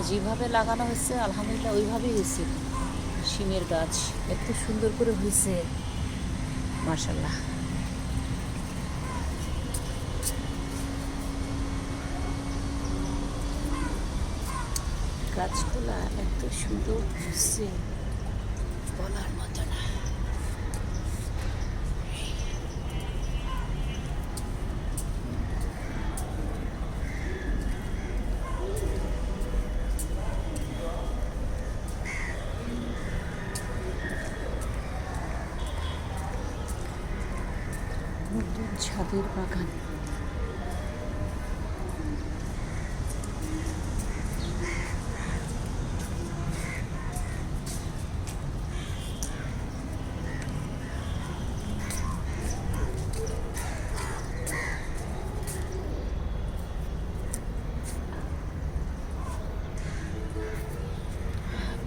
যেভাবে লাগানো হয়েছে আলহামদুলিল্লাহ ওইভাবেই হয়েছে। শিমের গাছ এত সুন্দর করে হয়েছে, মাশাআল্লাহ। গাছগুলা এত সুন্দর হয়েছে বলার মতো না। নতুন ছাদের বাগান।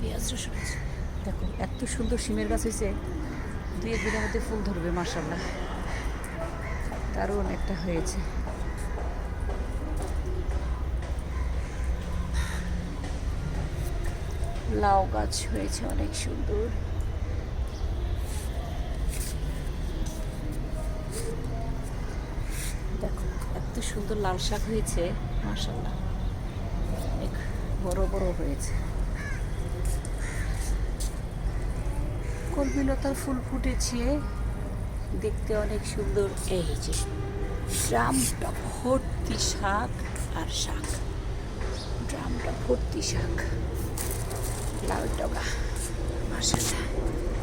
পেঁয়াজ রসুন দেখো, এত সুন্দর শিমের গাছ হয়েছে, 2-1 দিনের মধ্যে ফুল ধরবে মাশাআল্লাহ। দারুণ একটা হয়েছে। লাউ গাছ হয়েছে অনেক সুন্দর। দেখো এত সুন্দর লাল শাক হয়েছে মাশাআল্লাহ, অনেক বড় বড় হয়েছে। কলমিলতার ফুল ফুটেছে, দেখতে অনেক সুন্দর। এই যে ড্রামটা ভর্তি শাক আর শাক, ড্রামটা ভর্তি শাক, লাল টগা মাশাআল্লাহ।